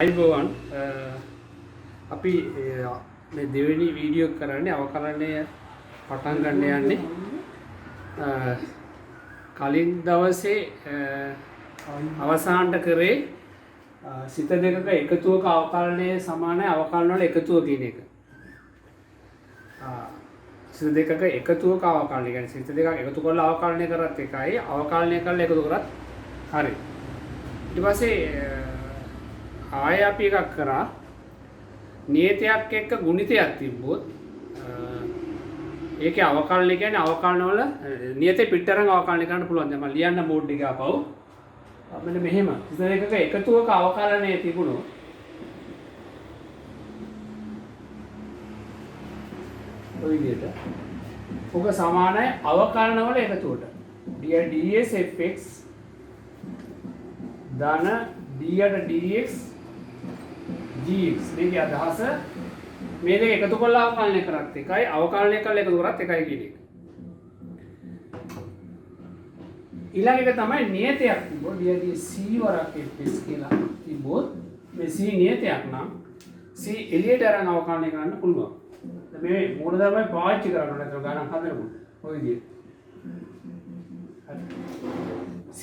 අයිබෝවන් අපි මේ දෙවෙනි වීඩියෝ කරන්නේ අවකලනය පටන් ගන්න යන්නේ කලින් දවසේ අවසානට කරේ සිත දෙකක එකතුවක අවකලනය සමානයි අවකලන වල එකතුව කියන එක. සිත දෙකක එකතුවක අවකලනය කියන්නේ සිත දෙකක් එකතු කරලා අවකලනය කරත් එකයි අවකලනය කරලා එකතු කරත් හරි. ඊට පස්සේ ආය අපි එකක් කරා නියතයක් එක්ක ගුණිතයක් තිබ්බොත් ඒකේ අවකලනය කියන්නේ අවකලන වල නියතේ පිටතරන් අවකලනය කරන්න පුළුවන්. දැන් මම ලියන්න බෝඩ් එක ආපහු මෙන්න මෙහෙම ඉතින් එකක එකතුවක අවකලනය තිබුණොත් ඔය විදිහට ඔක සමානයි අවකලන වල එකතුවට ds fx ධන d dx gx මේකේ අදහස මේ දෙක එකතු කරලා අවකලනය කරත් එකයි අවකලනය කරලා එකතු කරත් එකයි කියන එක. ඊළඟ එක තමයි නියතයක් තිබ්බොත් ඩියදී c වරක් fx කියලා තිබ්බොත් මේ c නියතයක් නම් c එළියට අරන් අවකලනය කරන්න පුළුවන්. මේ මූලධර්මය පාවිච්චි කරන්න නැත්නම් ගණන් හදනකොට ඔය විදිහට c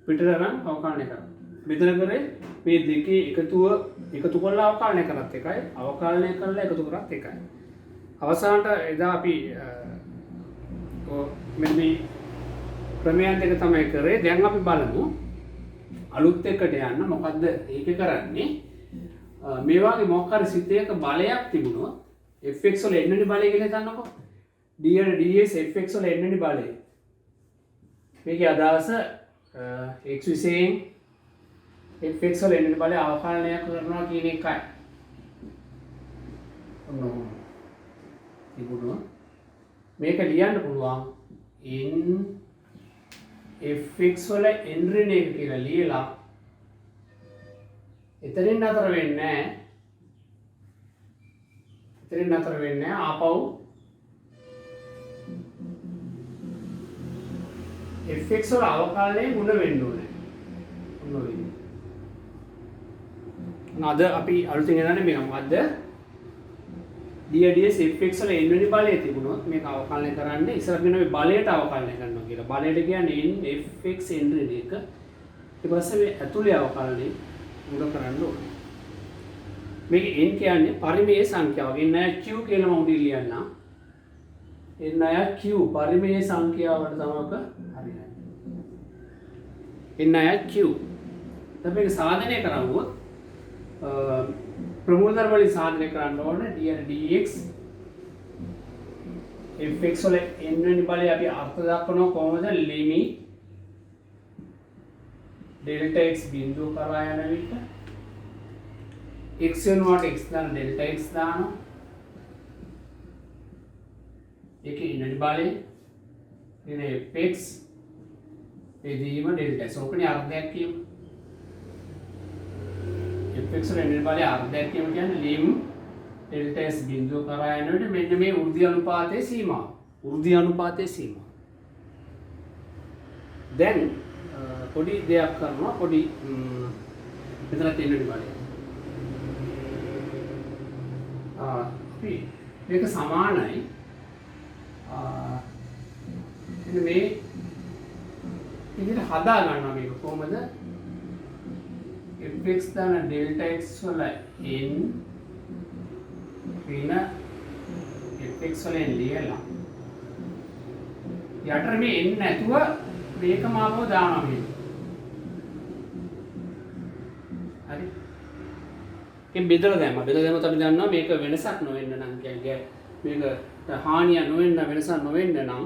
පිටට අරන් අවකලනය කරන්න. මෙතන කරේ මේ දෙකේ එකතු කරලා අවකලනය කරත් එකයි අවකලනය කරලා එකතු කරත් එකයි. අවසානට එදා අපි මෙන්න මේ ක්‍රමයන් දෙක තමයි කරේ. දැන් අපි බලමු අලුත් එකට යන්න මොකද්ද ඒක කරන්නේ. මේ වගේ මොකක් හරි සිතේක බලයක් තිබුණොත් fx වල එන්නනේ බලය කියලා හිතන්නකෝ. d ds fx වල එන්නනේ බලය. මේකේ අදහස x විශේෂයෙන් fx වල එන්න බලය අවකලනය කරනවා කියන එකයි. ඔන්න මේක ලියන්න පුළුවන් n fx වල n ඍණ එක කියලා ලියලා එතනින් නතර වෙන්නේ නැහැ. ආපහු fx වල අවකලනය ගුණ වෙන්න ඕනේ. ඔන්න ඔය අද අපි අලුතින් ගණන්නේ මේ මොකද්ද? ds fx වල n වෙනි බලය තිබුණොත් මේක අවකලනය කරන්න ඉස්සරහ වෙන මේ බලයට අවකලනය කරනවා කියලා. බලයට කියන්නේ n fx n ඍණ එක. ඊට පස්සේ මේ ඇතුලේ අවකලනය උඩ කරන්න ඕනේ. මේක n කියන්නේ පරිමේය සංඛ්‍යාව. n අය q කියලා මම උඩින් ලියන්නම්. n අය q පරිමේය සංඛ්‍යාවට තමයි ඔක හරියන්නේ. n අය q. දැන් මේක සාධනය කරවුවොත් ප්‍රමූලධර්ම වලින් සාධනය කරන්න ඕනේ dx fx වල n වෙනි බලය අපි අර්ථ දක්වනවා කොහොමද? ලිමිට් delta x බිඳුව කරා යන විට x වෙනුවට x දාන delta x දානවා. ඒකේ n වෙනි බලය එන fx එදීම delta x. ඕකනේ අර්ථයක් කියමු. fx වල n බලය අර්ධයක් කියමු කියන්නේ lim delta s බිඳුව කරා යන විට මෙන්න මේ වෘද්ධි අනුපාතයේ සීමාව. දැන් පොඩි දෙයක් කරනවා. පොඩි මෙතන තියෙන බලය. අපි මේක සමානයි එන්න මේ විදිහට හදා ගන්නවා. මේක කොහොමද? fx දාන delta x වල n ඍණ fx වල n ලියලා යටර මේ n නැතුව මේකම ආපහු දානවා මේ. හරි. ඒකෙන් බෙදලා දැම්මා. බෙදලා දැම්මොත් අපි දන්නවා මේක වෙනසක් නොවෙන්න නම් කියන්නේ මේක හානිය නොවෙන්න වෙනසක් නොවෙන්න නම්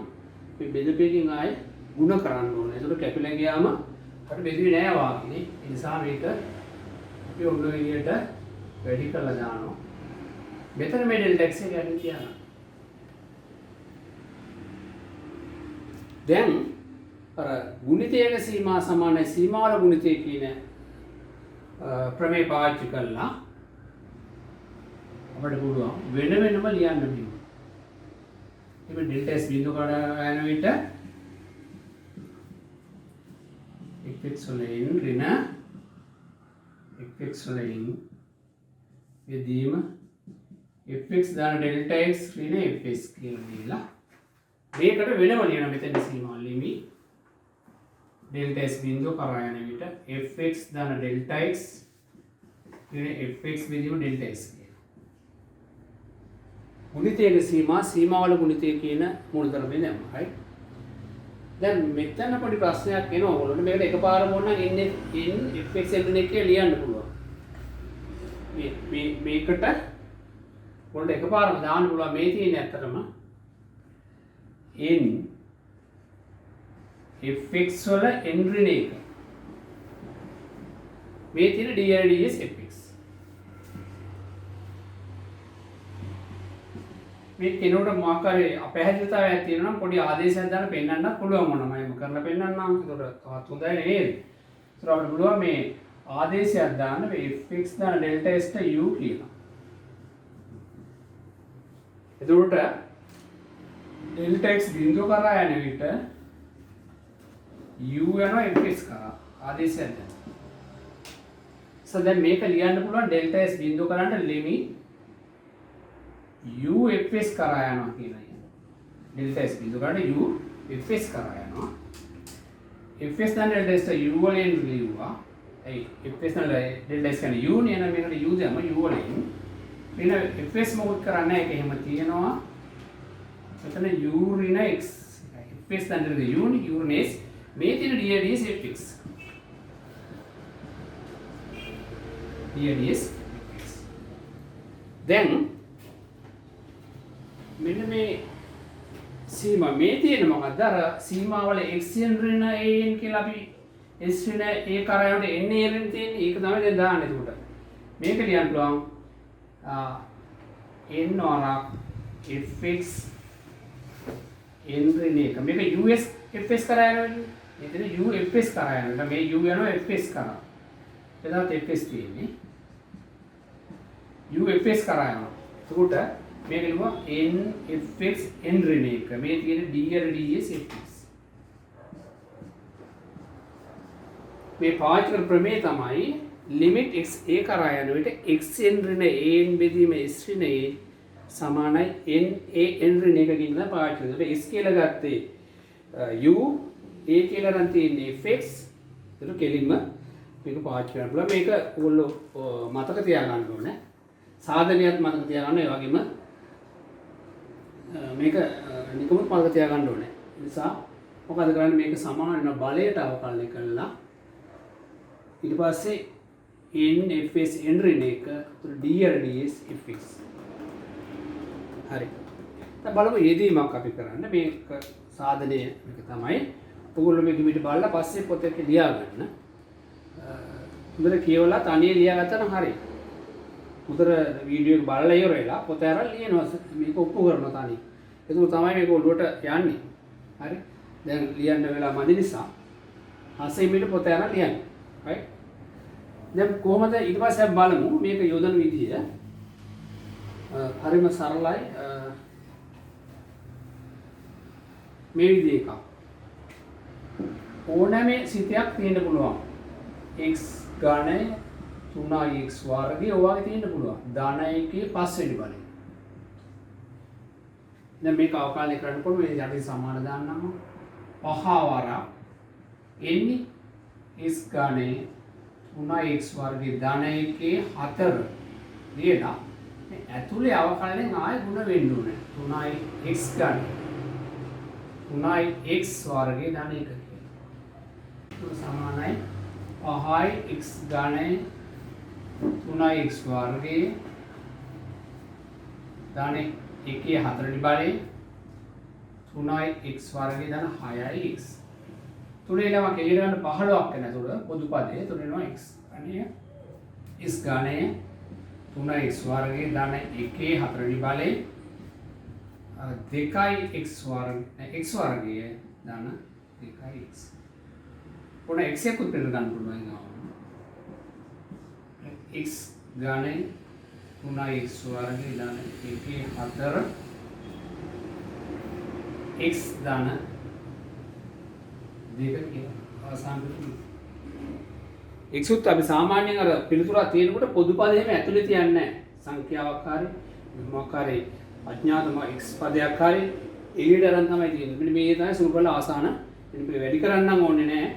මේ බෙදපෙකින් ආයේ ಗುಣ කරන්න ඕනේ. ඒකට කැපිලා ගියාම අපිට බෙදුවේ නෑ වාගේ. ඒ නිසා මේක අපි ඔන්න ඔය විදිහට වැඩි කරලා දානවා. මෙතන මේ delta x එක යන්නේ කියනවා. දැන් අර ගුණිතයක සීමා සමානයි සීමාවල ගුණිතය කියන ප්‍රමේය පාවිච්චි කරලා අපිට පුළුවන් වෙන වෙනම ලියන්න බෑ. මේ delta s බිඳුව කරා යන විට fx වල n ඍණ fx වලින් යෙදීම fx දාන delta x ඍණ fx කියලා දීලා මේකට වෙනම ලියන මෙතන සීමා ලිමි delta x බිඳුව කරා යන විට fx දාන delta x ඍණ fx බිඳුව delta x කියලා. ගුණිතයේ සීමාවල ගුණිතය කියන මූලධර්මය දැම්මා. right? දැන් මෙතන පොඩි ප්‍රශ්නයක් එනවා ඔයගොල්ලන්ට. මේකට එකපාරම ඕන නම් n fx ඍණ එක ලියන්න පුළුවන්. මේකට ඔයාලට එකපාරම දාන්න පුළුවන් මේ තියෙන ඇත්තටම n fx වල n ඍණ එක මේ තියෙන dRds fx මේ කෙනෙකුට මොකක් හරි අපහැදිලිතාවයක් තියෙනවා නම් පොඩි ආදේශයක් දාන්න පෙන්නන්නත් පුළුවන් මොනවාම එහෙම කරලා පෙන්නන්නම්. ඒකට තවත් හොඳයි නේද? ඒතර අපිට පුළුවන් මේ ආදේශයක් දාන්න මේ fx දාන delta s ට u කියලා. එතකොට delta x බිඳුව කරා යන විට u යනවා fx කරා ආදේශයක් දාන්න. දැන් මේක ලියන්න පුළුවන් delta s බිඳුව කරාට limit u fs කරා යනවා කියලා. delta s බිඳුව කරාට u fs කරා යනවා. fs දැන් delta s u වලින් ලියුවා. ඒ fs නල delta s කියන්නේ u නේ. එහෙනම් මේකට u දැම්ම u වලින් ඍණ fs මොකද කරන්නේ? ඒක එහෙම තියෙනවා. මෙතන u ඍණ x fs දැන් delta u නේ u ඍණ x මේ තියෙන dRds fx dRds fx. දැන් මෙන්න මේ සීමා මේ තියෙන මොකක්ද? අර සීමාවල x ඍණ an කියලා අපි s ඍණ a කරා යනකොට n ඍණ තියෙන්නේ. ඒක තමයි දැන් දාන්නේ. එතකොට මේක ලියන්න පුළුවන් n වරක් fx n ඍණ එක. මේක us fs කරා යනවා. එතන u fs කරා යනවා. මේ u යනවා fs කරා. එතනත් fs තියෙන්නේ. u fs කරා යනවා. එතකොට මේක ලියුවා n fx n ඍණ එක. මේ තියෙන dRds fx. මේ පාවිච්චි කරන ප්‍රමේය තමයි limit x a කරා යන විට x n ඍණ an බෙදීම s ඍණ a සමානයි n a n ඍණ එකකින් තමයි පාවිච්චි කරන්නේ. x කියලා ගත්තේ u a කියලා නම් තියෙන්නේ fx. ඒක කෙලින්ම මේක පාවිච්චි කරන්න පුළුවන්. මේක ඔයගොල්ලෝ මතක තියාගන්න ඕනේ. සාධනයත් මතක තියාගන්න. ඒ වගේම මේක නිකම්ම මතක තියාගන්න ඕනේ. ඒ නිසා මොකද කරන්නේ? මේක සමාන වෙන බලයට අවකලනය කළා. ඊට පස්සේ n fs n ඍණ එක dRds fx. හරි. දැන් බලමු යෙදීමක් අපි කරන්න. මේක සාධනය මේක තමයි. ඔයගොල්ලෝ මේක පිට බලලා පස්සේ පොතේ ලියා ගන්න. හොඳට කියවලා තනියෙන් ලියාගත්තා නම් හරි. හොඳට වීඩියෝ එක බලලා ඉවර වෙලා පොත අරන් ලියනවා. මේක ඔප්පු කරනවා තනියෙන්. ඒක තමයි මේක ඔළුවට යන්නේ. හරි. දැන් ලියන්න වෙලා මදි නිසා අසෙමිට පොත අරන් ලියන්න. right? දැන් කොහොමද ඊට පස්සේ අපි බලමු මේක යොදන විදිය. හරිම සරලයි. මේ විදිහ එකක්. ඕනෑම සිතයක් තියෙන්න පුළුවන්. x ගාණය 3x වර්ගය ඔයගේ තියෙන්න පුළුවන්. ධන එකේ පස්වෙනි බලය. දැන් මේක අවකලනය කරනකොට මේ යටි සමාන දාන්නම 5 වරක් එන්නේ x ගාණය 3x වර්ගය ධන එකේ 4 ලියලා මේ ඇතුලේ අවකලනයෙන් ආයෙ ගුණ වෙන්න ඕනේ. 3x ගාණය 3x වර්ගය ධන එක සමානයි 5x ගාණය 3x වර්ගයේ ධන එකේ 4 වෙනි බලය 3x වර්ගයේ ධන 6x. තුනේ ළම කෙලියට ගන්න 15ක් වෙන. ඒතකොට පොදු පදේ තුනේ එනවා x. අනේ x ගාණය 3x වර්ගයේ ධන එකේ 4 වෙනි බලය 2x වර්ගයේ ධන 2x. පොණ x එක උත්තර ගන්න පුළුවන්. x ගාණය 3x වර්ගයේ ධන එකේ 4 x ධන 2 කියලා අවසාන x උත් අපි සාමාන්‍යයෙන් අර පිළිතුරක් තියෙනකොට පොදු පදෙම ඇතුලේ තියන්නේ නැහැ. සංඛ්‍යාවක් හරි මොකක් හරි අඥාතම x පදයක් හරි එළියට අරන් තමයි තියෙන්නේ. මෙන්න මේ තමයි සුළුපල ආසන. මෙන්න මේ වැඩි කරන්නම් ඕනේ නැහැ.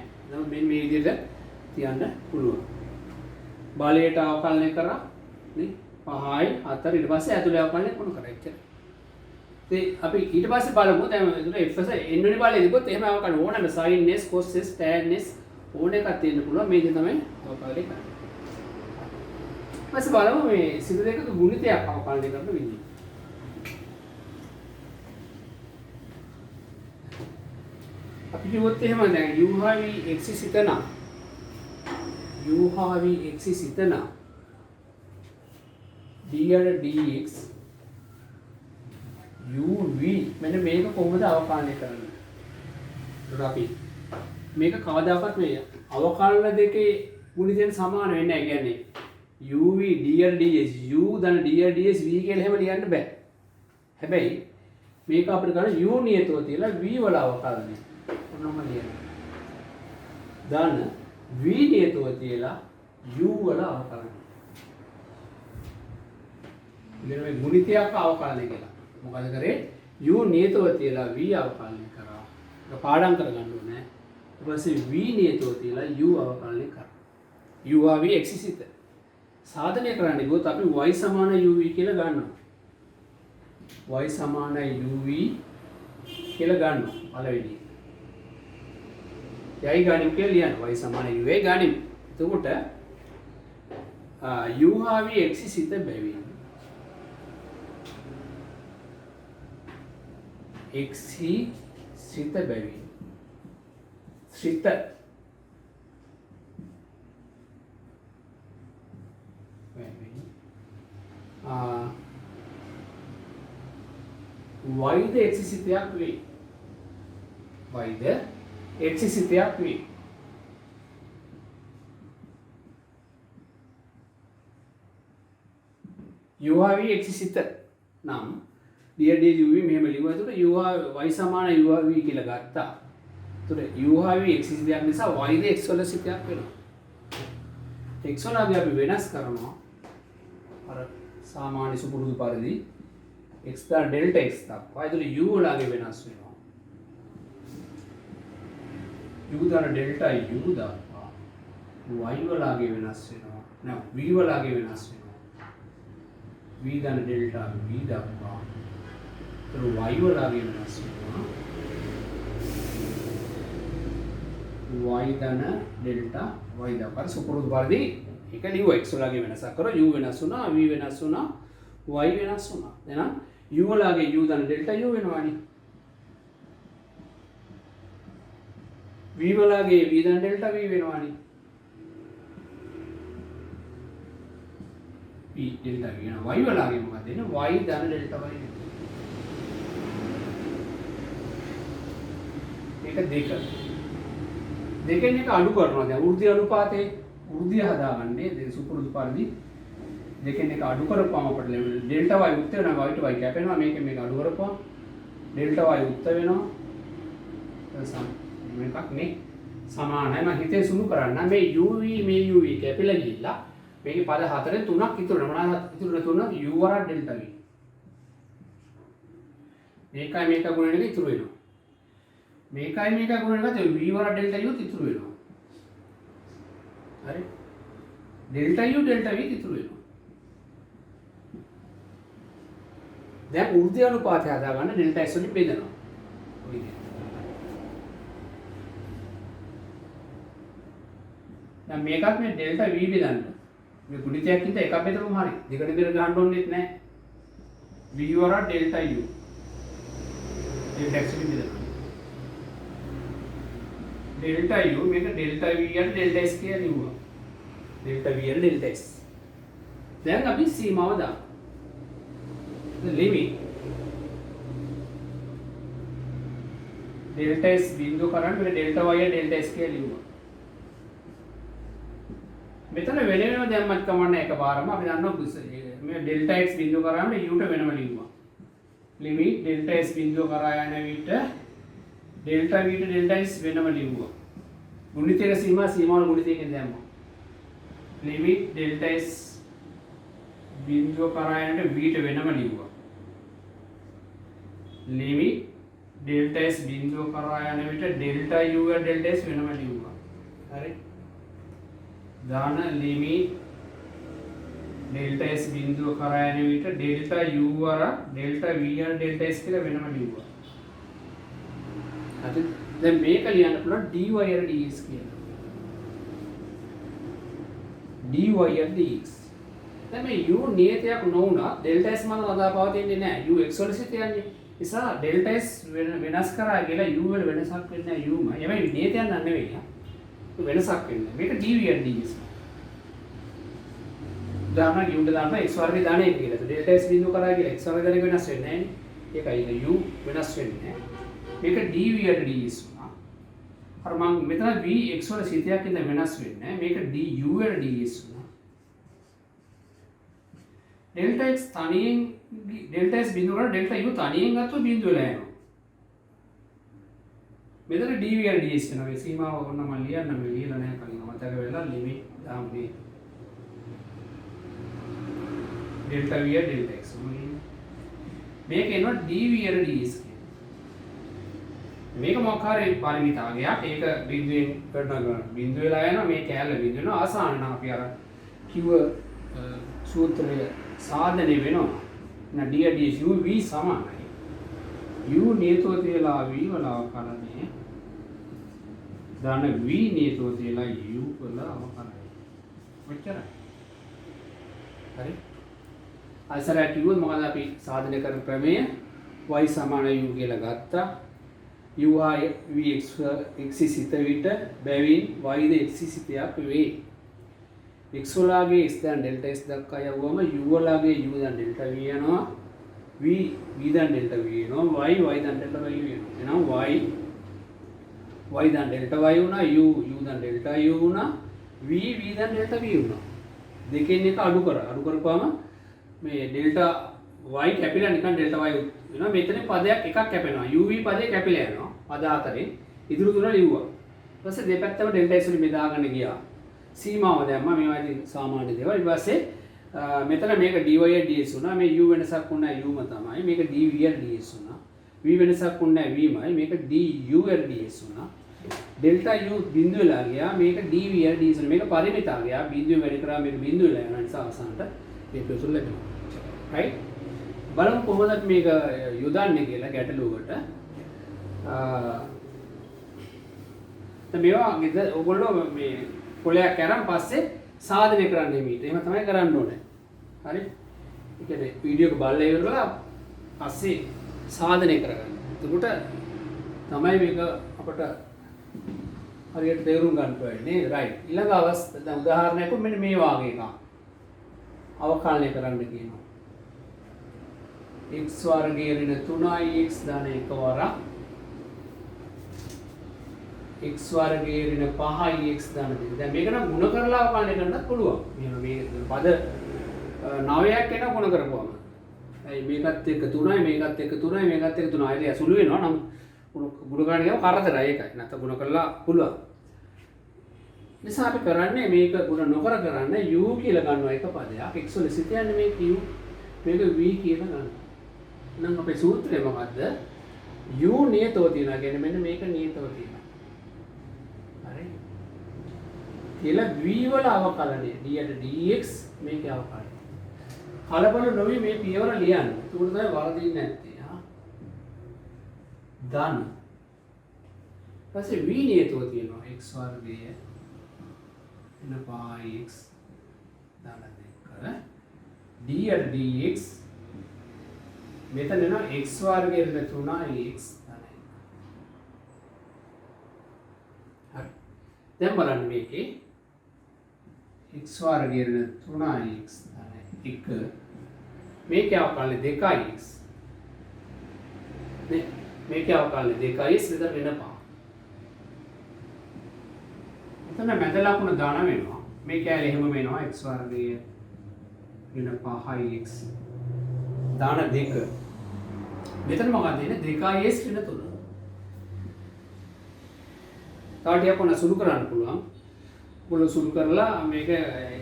මෙන්න මේ විදිහට තියන්න පුළුවන්. බලයට අවකලනය කරා නේ 5යි 4 ඊට පස්සේ ඇතුලේ අවකලනය කොහොම කරා එච්චර. ඉතින් අපි ඊට පස්සේ බලමු දැන් එතන f එක n වෙනි බලය දීපොත් එහෙම අවකලන ඕනම sin s cos s tan s ඕන එකක් තියෙන්න පුළුවන්. මේක තමයි අවකලනය කරන්නේ. ඊපස්සේ බලමු මේ සිත දෙකක ගුණිතයක් අවකලනය කරන විදිහ. අපි කිව්වොත් එහෙම දැන් u හා v x සිතන u හා v x සිතන dr dx uv මෙන්න මේක කොහොමද අවකලනය කරන්නේ? ඒක අපි මේක කවදාකවත් මේ අවකලන දෙකේ ගුණිතෙන් සමාන වෙන්නේ නැහැ. කියන්නේ uv dr ds u දන dr ds v කියලා එහෙම ලියන්න බෑ. හැබැයි මේක අපිට ගන්න u නියතව තියලා v වල අවකලනය ඔන්නම ලියන්න. දාන v නියතව තියලා u වල අවකලනය. ඉතින් මේ ගුණිතයක් අවකලනය කියලා. මොකද කරේ u නියතව තියලා v අවකලනය කරා. ඒක පාඩම් කරගන්න ඕනේ. ඊට පස්සේ v නියතව තියලා u අවකලනය කරා. u ආ v x සිත. සාධනය කරන්න ගියොත් අපි y සමාන uv කියලා ගන්නවා. y සමාන uv කියලා ගන්නවා පළවෙනි. යයි ගානිමු කියලා ලියන්න. y සමාන u යි ගානිමු. එතකොට u හා v x සිත බැවින් x සිත බැවින් සිත y ද x සිතයක් වේ. y ද x සිතයක් වේ. u හා v x සිත නම් dr ds uv මෙහෙම ලියුවා. එතකොට u හා y සමාන u හා v කියලා ගත්තා. එතකොට u හා v x සිතයක් නිසා y ද x වල සිතයක් වෙනවා. x වල අපි වෙනස් කරනවා. අර සාමාන්‍ය සුපුරුදු පරිදි x දා ඩෙල්ටා x දක්වා. එතකොට u වලගේ වෙනස් වෙනවා. u දා ඩෙල්ටා u දක්වා y වලගේ වෙනස් වෙනවා. නෑ v වලගේ වෙනස් වෙනවා. v දා ඩෙල්ටා v දක්වා. එතකොට y වලගේ වෙනස් වෙනවා. y දා ඩෙල්ටා y දක්වා සුපුරුදු පරිදි ඒක ලියුවා. x වලගේ වෙනසක් කරා u වෙනස් වුණා, v වෙනස් වුණා, y වෙනස් වුණා. එහෙනම් u වලගේ u දන ඩෙල්ටා u වෙනවානේ. v වලගේ v දන delta v වෙනවානේ. v delta v වෙනවා. y වලගේ මොකද එන්නේ? y දන ඩෙල්ටා y වෙනවා. ඒක දෙක. දෙකෙන් එක අඩු කරනවා. දැන් වෘද්ධි අනුපාතේ වෘද්ධිය හදාගන්නේ දැන් සුපුරුදු පරිදි දෙකෙන් එක අඩු කරපුවම අපිට ලැබෙන ඩෙල්ටා y උත්ත වෙනවා. y ට y කැපෙනවා. මේකෙන් මේක අඩු කරපුවම ඩෙල්ටා y උත්ත වෙනවා. මේකක් නේ සමානයි. මම හිතේ සුළු කරන්න මේ uv මේ uv කැපිලා ගිහිල්ලා මේකේ පද හතරෙන් තුනක් ඉතුරු වෙනවා. මොනවාද ඉතුරු තුන? u වරක් ඩෙල්ටා v. මේකයි මේක ගුණ එක ඉතුරු වෙනවා. මේකයි මේක ගුණ එකත් v වරක් ඩෙල්ටා u ඉතුරු වෙනවා. හරි ඩෙල්ටා u ඩෙල්ටා v ඉතුරු වෙනවා. දැන් වෘද්ධි අනුපාතය හදාගන්න ඩෙල්ටා x වලින් බෙදනවා. ඔය විදිහට. දැන් මේකත් මේ ඩෙල්ටා v බෙදන්න. මේ ගුණිතයක් හින්දා එකක් බෙදපුවම හරි. දෙකට දෙක ගන්න ඕනෙත් නැහැ. v වරක් ඩෙල්ටා u ඩෙල්ටා x වලින් බෙදනවා. ඩෙල්ටා u මේක ඩෙල්ටා v යට ඩෙල්ටා s කියලා ලියුවා. ඩෙල්ටා v යට ඩෙල්ටා s. දැන් අපි සීමාව දාමු. the limit delta s බිංදුව කරන් මේක delta y delta s කියලා ලියුවා. මෙතන වෙන වෙනම දැම්මත් කමන්නේ එකපාරම අපි දන්නවා මේ delta x බිංදුව කරාම u ට වෙනම ලියුවා. limit delta s බිංදුව කරා යන විට delta v ට delta s වෙනම ලියුවා. ගුණිතයක සීමාවල ගුණිතයකින් දැම්මා. limit delta s බිඳුව කරා යනට v ට වෙනම ලිව්වා. limit delta s බිඳුව කරා යන විට delta u delta s වෙනම ලිව්වා. හරි. දාන limit delta s බිඳුව කරා යන විට delta u වර delta v delta s කියලා වෙනම ලිව්වා. හරි. දැන් මේක ලියන්න පුළුවන් dy ds කියලා. dy dx. දැන් මේ u නියතයක් නොවුණා delta s මත වදා පවතින්නේ නැහැ. u x වල සිට යන්නේ. නිසා delta s වෙනස් කරා කියලා u වල වෙනසක් වෙන්නේ නැහැ u ම. හැබැයි නියතයක් නන් නෙවෙයි. වෙනසක් වෙන්නේ. මේක dy ds. දාන්න u දාන්න x වර්ගය දාන එක කියලා. delta s බිඳුව කරා කියලා x වර්ග දෙක වෙනස් වෙන්නේ නැහැ නේ. ඒකයි u වෙනස් වෙන්නේ නැහැ. මේක dy ds වුණා. අර මම මෙතන v x වල සිතයක් ඉඳ වෙනස් වෙන්නේ නැහැ. මේක du ds වුණා. delta x තනියෙන් delta s බිඳුව කරා delta u තනියෙන් ගත්තොත් බිඳුව වෙලා යනවා. මෙතන dy ds වෙනවා. මේ සීමාව ඔන්න මම ලියන්න මේ ලියලා නැහැ කලින් මතක වෙලා limit දාමු මේ delta v delta x මේක එනවා dy ds මේක මොකක් හරි පරිමිතාවයක් ඒක බිඳුවෙන් කරනවා බිඳුව වෙලා යනවා මේ කැලල බිඳුව වෙනවා ආසන්න නම් අපි අර කිව්ව සූත්‍රය සාධනය වෙනවා න dy ds u v සමානයි u නියතව තියලා v වල අවකලනය දාන v නියතව තියලා u වල අවකලනය ඔච්චරයි හරි අයිසරට කිව්වොත් මොකද අපි සාධනය කරන ක්‍රමය y සමාන u කියලා ගත්තා u හා v x සිත විට බැවින් y ද x සිතයක් වේ x වලගේ x දැන් delta s දක්වා යවුවම u වලගේ u දැන් delta v යනවා v දැන් delta v වෙනවා y දැන් delta y වෙනවා එහෙනම් y දැන් delta y වුණා u දැන් delta u වුණා v දැන් delta v වුණා දෙකෙන් එක අඩු කරපුවාම මේ delta y කැපිලා නිකන් delta y වෙනවා මෙතන පදයක් එකක් කැපෙනවා uv පදේ කැපිලා යනවා පද හතරෙන් ඉදිරි තුන ලිව්වා ඊට පස්සේ දෙපැත්තම delta s වලින් බෙදාගෙන ගියා සීමාව දැම්මා මේවා ඉතින් සාමාන්‍ය දේවල් ඊට පස්සේ මෙතන මේක dy ds වුණා මේ u වෙනසක් වුණා u ම තමයි මේක dv ds වුණා v වෙනසක් වුණා v මයි මේක du ds වුණා delta u බිඳුව වෙලා ගියා මේක dv ds වුණා මේක පරිමිතාව ගියා බිඳුව වැඩි කරා මේක බිඳුව වෙලා යන නිසා අවසානට මේ පිටුල ලැබෙනවා right බලමු කොහොමද මේක යොදන්නේ කියලා ගැටලුවකට මේවා ඔයගොල්ලෝ මේ පොලයක් අරන් පස්සේ සාධනය කරන්න මේක. එහෙම තමයි කරන්න ඕනේ. හරි? ඒ කියන්නේ වීඩියෝ එක බලලා ඉවරලා පස්සේ සාධනය කරගන්න. එතකොට තමයි මේක අපට හරියට තේරුම් ගන්න වෙන්නේ. රයිට්. ඊළඟ අවස්ථාව දැන් උදාහරණයක් මෙන්න මේ වාගේ එකක්. අවකලනය කරන්න කියනවා. x වර්ගයේ ඍණ 3x දාන එක වරක් x වර්ගයේ ඍණ 5x දාන දෙක. දැන් මේක නම් ಗುಣ කරලා අවකලනය කරන්නත් පුළුවන්. මේ පද 9ක් එන ಗುಣ කරපුවම. ඒ මේකත් එක්ක 3යි මේකත් එක්ක 3යි මේකත් එක්ක 3යි. ඒක සුළු වෙනවා නම් ගුණ කරන්න ගියාම කරදරයි ඒකයි. නැත්නම් ಗುಣ කරලා පුළුවන්. නිසා අපි කරන්නේ මේක ಗುಣ නොකර කරන්නේ u කියලා ගන්නවා එක පදයක්. x වල සිට යන්නේ මේක u මේක v කියලා ගන්නවා. නම් අපේ සූත්‍රය මොකද්ද? u නියතව තියනවා කියන්නේ මෙන්න මේක නියතව තියනවා. හරි. කියලා v වල අවකලනය dx මේකේ අවකලනය. කලබල නොවි මේ පියවර ලියන්න. ඒක තමයි වරදින්නේ නැත්තේ. හා. done. ඊපස්සේ v නියතව තියනවා x වර්ගය එන 5x දාලා දෙක. dx මෙතන එනවා x වර්ගයේ ඍණ 3x තමයි. හරි. දැන් බලන්න මේකේ x වර්ගයේ ඍණ 3x තමයි 1 මේකේ අවකලනය 2x නේ මේකේ අවකලනය 2x විතර වෙනපා. එතන මැද ලකුණ දාන වෙනවා. මේ කැලේ එහෙම වෙනවා x වර්ගයේ ඍණ 5x දාන 2 මෙතන මොකක්ද එන්නේ 2x ඍණ 3 තාටියක් වුණා සුළු කරන්න පුළුවන් පුළු සුළු කරලා මේක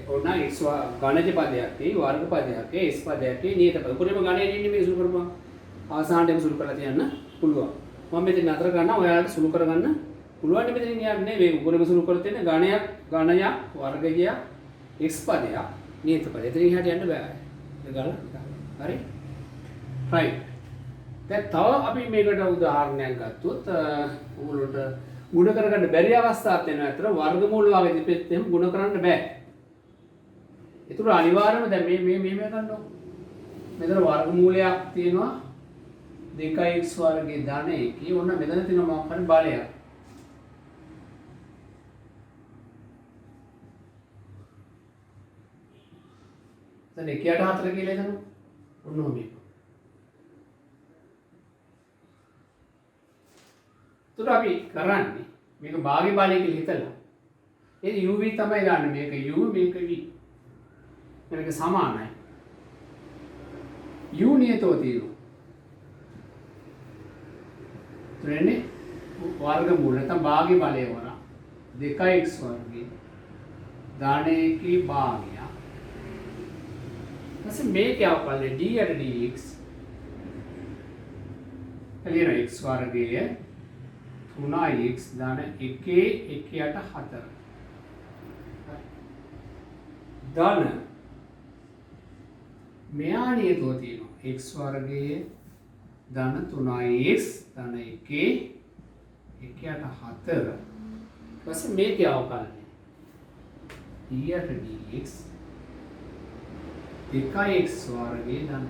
ඕන x ගණිත පදයක් ඒ වර්ග පදයක් ඒ s පදයක් ඒ නියත පද. උඩේම ගණනේ ඉන්නේ මේක සුළු කරපුවා. ආසන්නටම සුළු කරලා තියන්න පුළුවන්. මම මෙතන නතර කරනවා ඔයාලට සුළු කරගන්න පුළුවන් මෙතන යන්නේ මේ උඩේම සුළු කරලා තියෙන ගණයක් වර්ගයක් x පදයක් නියත පදයක්. එතන ඉහට යන්න බෑ. ඒක ගන්න. හරි? right. දැන් තව අපි මේකට උදාහරණයක් ගත්තොත් උගලට ගුණ කරගන්න බැරි අවස්ථාවක් වෙනවා. අතර වර්ගමූල වගේ දෙපෙත් එහෙම ගුණ කරන්න බෑ. ඒතර අනිවාර්යයෙන්ම දැන් මේ ගන්නකො. මෙතන වර්ගමූලයක් තියෙනවා 2x වර්ගයේ ධන 1. ඔන්න මෙතන තියෙනවා මොකක් හරි බලයක්. දැන් 1 යට 4 කියලා එතන. ඔන්න ඔහොම. තුර අපි කරන්නේ මේක භාග්‍ය බලය කියලා හිතලා ඒ uv තමයි ගන්න මේක u මේක v මේක සමානයි u නියතව තියෙනවා තුරන්නේ වර්ගමූල නැත්නම් භාග්‍ය බලය වර 2x වර්ගයේ ධානයේකී භාගය ඊපස්සේ මේක අවකලනේ d යට dx එළියන x වර්ගයේ 3x ධන 1 1 යට 4 ධන මෙයා නියතව තියෙනවා x වර්ගයේ ධන 3x ධන 1 1 යට 4 ඊපස්සේ මේකේ අවකලනය d යට dx 2x වර්ගයේ ධන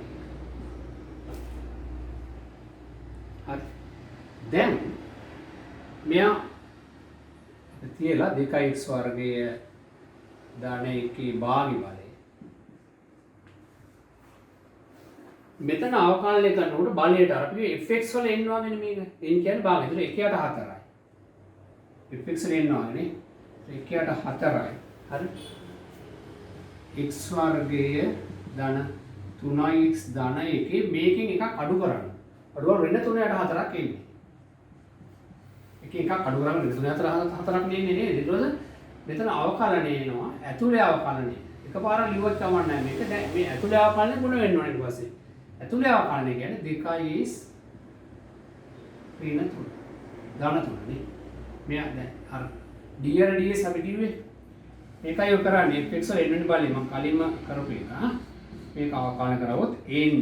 1 හරි දැන් මෙයා තියලා 2x වර්ගයේ ධන 1 භාගි බලය මෙතන අවකලනය කරනකොට බලයට අපි fx වල එන්නවා මෙන්න මේක n කියන්නේ භාගය. ඒක 1 යට 4යි. fx වල එන්නවා නේ 1 යට 4යි. හරි x වර්ගයේ ධන 3x ධන 1 මේකෙන් එකක් අඩු කරන්න. අඩුව වෙන 3 යට 4ක් එන්නේ. එකක් අඩු කරගෙන 3 4 4ක් නෙන්නේ නේද? ඊට පස්සේ මෙතන අවකලනය එනවා. ඇතුලේ අවකලනය. එකපාරක් ලියුවත් කමක් නැහැ මේක. දැන් මේ ඇතුලේ අවකලනය ගුණ වෙන්න ඕනේ ඊට පස්සේ. ඇතුලේ අවකලනය කියන්නේ 2x ඍණ 3. ධන 3 නේ. මෙයා දැන් අර d යට ds අපි කිව්වේ. මේකයි ඔය කරන්නේ fx වල n වෙනි බලේ මම කලින්ම කරපු එක. මේක අවකලනය කරවොත් n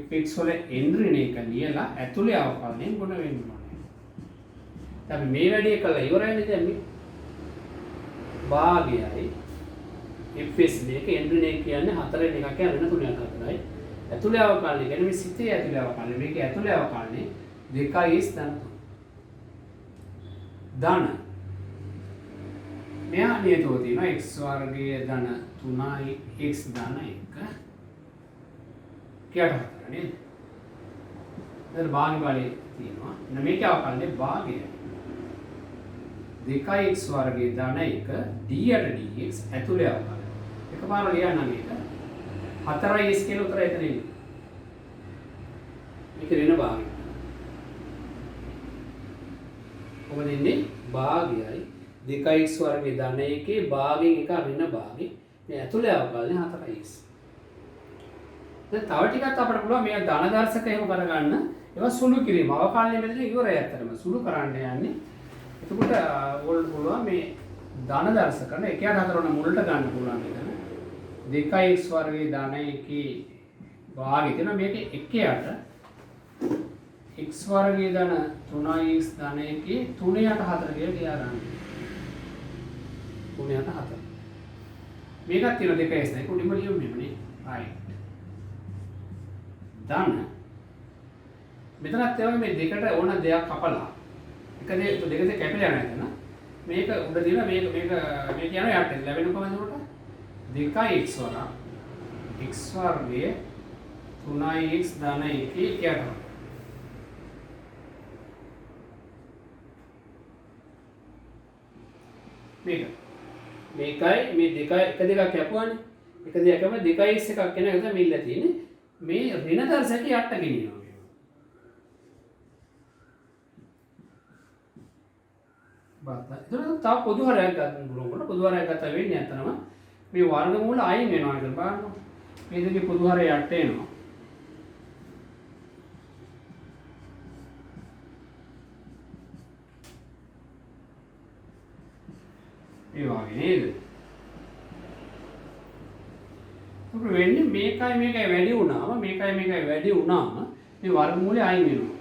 fx වල n ඍණ එක ලියලා ඇතුලේ අවකලනයෙන් ගුණ වෙන්න ඕනේ. අපි මේ වැඩේ කළා ඉවරයිනේ දැන් මේ භාගයයි fs මේක n ඍණ 1 කියන්නේ 4 වෙන එකක් වෙන 3 යට 4යි. ඇතුලේ අවකලනය කියන්නේ මේ සිතේ ඇතුලේ අවකලනය. මේක ඇතුලේ අවකලනය 2x ධන මෙයා නියතව තියෙනවා x වර්ගයේ ධන 3x ධන 1 කියලා නේද? දැන් භාග්‍ය බලය තියෙනවා. එන්න මේක අවකලනය භාගයයි 2x වර්ගයේ ධන 1 d යට dx ඇතුලේ අවකලනය. එකපාර ලියන්න මේක 4x කියලා උතර එතන ඉන්නේ. මේක වෙන භාගය. කොහොමද ඉන්නේ? භාගයයි 2x වර්ගයේ ධන 1 භාගයෙන් එක ඍණ භාගය. මේ ඇතුලේ අවකලනය 4x. දැන් තව ටිකක් අපිට පුළුවන් මේ ධන දර්ශක එහෙම කරගන්න. ඒවා සුළු කිරීම. අවකලනය මෙතන ඉවරයි අත්‍තරම. සුළු කරන්න යන්නේ. එතකොට ඕගොල්ලෝ පුළුවන් මේ ධන දර්ශක කරන 1 යට 4 වන මුලට ගන්න පුළුවන් මෙතන. 2x වර්ගයේ ධන 1 භාගය තියෙනවා මේක 1 යට x වර්ගයේ ධන 3x ධන 1 3 යට 4 කියලා තියාගන්න. 3 යට 4. මේකත් තියෙනවා 2x නේ කුඩිම ලියමු මෙන්නේ. right. ධන මෙතනත් ඒ වගේ මේ දෙකට ඕන දෙයක් කපලා එක දෙක කැපිලා යන එතන මේක උඩ දින මේක යනවා යට ලැබෙන කොහොමද උඩට 2x වර x වර්ගයේ 3x ධන 1 යට මේකයි මේ දෙක එක දෙකක් කැපුවානේ එක දෙයක් කැපුවා 2x එකක් එන එක තමයි මිල්ල තියෙන්නේ මේ ඍණ දර්ශකය යට ගෙනියනවා පාත්තා. ඒක තව පොදු හරයක් ගන්න පුළුවන්. පොදු හරයක් ගත්තා වෙන්නේ නැත්නම් මේ වර්ගමූල අයින් වෙනවා කියලා බලන්න. මේ දෙකේ පොදු හරය යට එනවා. ඒ වගේ නේද? අපිට වෙන්නේ මේකයි වැඩි වුණාම මේකයි වැඩි වුණාම මේ වර්ගමූලය අයින් වෙනවා.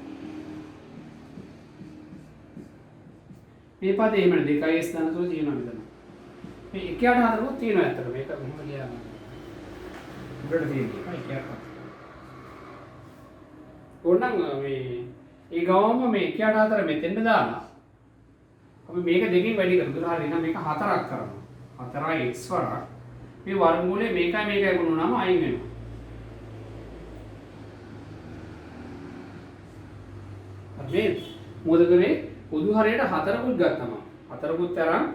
මේ පදේ එහෙම 2s දාන තුල තියෙනවා මෙතන. මේ 1ට 4ක් තියෙනවා ඇත්තට මේක මොකද ගියාම. උඩට තියෙන්නේ 1ට 4. ඕනනම් මේ ඒ ගාවම මේ 1ට 4 මෙතෙන්ට දාලා අපි මේක දෙකකින් වැඩි කරමු. හරි එහෙනම් මේක 4ක් කරනවා. 4යි x වරක්. මේ වර්ගමූලය මේකයි ගුණුනාම අයින් වෙනවා. හරි මොකද කරේ පොදු හරයට 4කුත් ගත්තම 4කුත් තරම්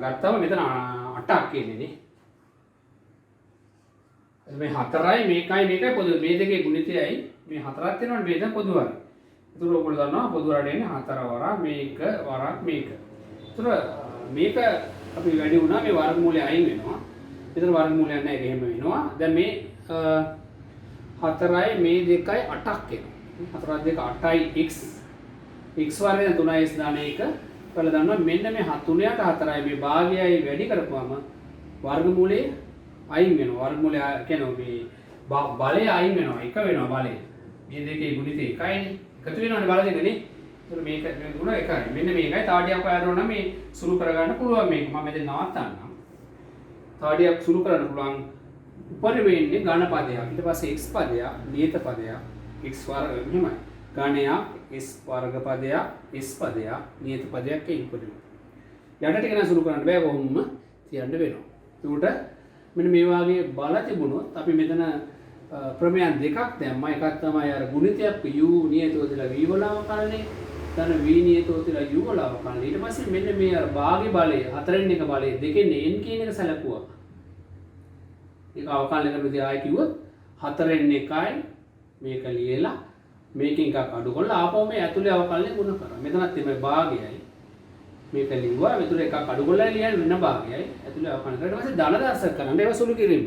ගත්තම මෙතන 8ක් එන්නේ නේ. මේ 4යි මේකයි පොදු මේ දෙකේ ගුණිතයයි මේ 4ක් වෙනවනේ මේ දැන් පොදු හරය. ඒතර ඔයගොල්ලෝ දන්නවා පොදු හරයට එන්නේ 4 වරක් මේක වරක් මේක. ඒතර මේක අපි වැඩි වුණා මේ වර්ගමූලය අයින් වෙනවා. ඒතර වර්ගමූලයක් නැහැ ඒක එහෙම වෙනවා. දැන් මේ 4යි මේ 2යි 8ක් එනවා. 4 2 8යි x x වර්ගයෙන් 3s දාන එක ඔයාලා දන්නවා මෙන්න මේ 3ට 4යි මේ භාගයයි වැඩි කරපුවම වර්ගමූලය අයින් වෙනවා. වර්ගමූලය කියන්නේ මේ බලය අයින් වෙනවා. එක වෙනවා බලය. මේ දෙකේ ගුණිතය එකයිනේ. එකතු වෙනවනේ බල දෙක නේ. ඒතර මේක ගුණ එකයි. මෙන්න මේකයි තව ටිකක් ඔයාලා නම් මේ සුළු කරගන්න පුළුවන් මේක. මම මෙතන නවත්තන්නම්. තව ටිකක් සුළු කරන්න පුළුවන්. උපරිම වෙන්නේ ඝන පදයක්. ඊට පස්සේ x පදයක්, නියත පදයක්, x වර්ග මෙහෙමයි. ඝනයක්, s වර්ග පදයක්, s පදයක්, නියත පදයක් කියන උපරිම. යට ටික නම් සුළු කරන්න බෑ කොහොමම තියන්න වෙනවා. ඒකට මෙන්න මේ වාගේ බල තිබුණොත් අපි මෙතන ප්‍රමේයන් දෙකක් දැම්මා. එකක් තමයි අර ගුණිතයක් u නියතව තියලා v වල අවකලනය. ඊට v නියතව තියලා u වල අවකලනය. ඊට පස්සේ මෙන්න මේ අර භාගී බලය හතරෙන් එක බලය දෙකෙන් n කියන එක සැලකුවා. ඒක අවකලනය කරන විදිහ ආයි කිව්වොත් හතරෙන් එකයි මේක ලියලා මේකෙන් එකක් අඩු කරලා ආපහු මේ ඇතුලේ අවකලනය ගුණ කරා. මෙතනත් මේ භාගයයි මේක ලිව්වා. මෙතුල එකක් අඩු කරලා ලියන්න වෙන භාගයයි ඇතුලේ අවකලනය කරලා ඊට පස්සේ ධන දර්ශක කරන්න ඒවා සුළු කිරීම.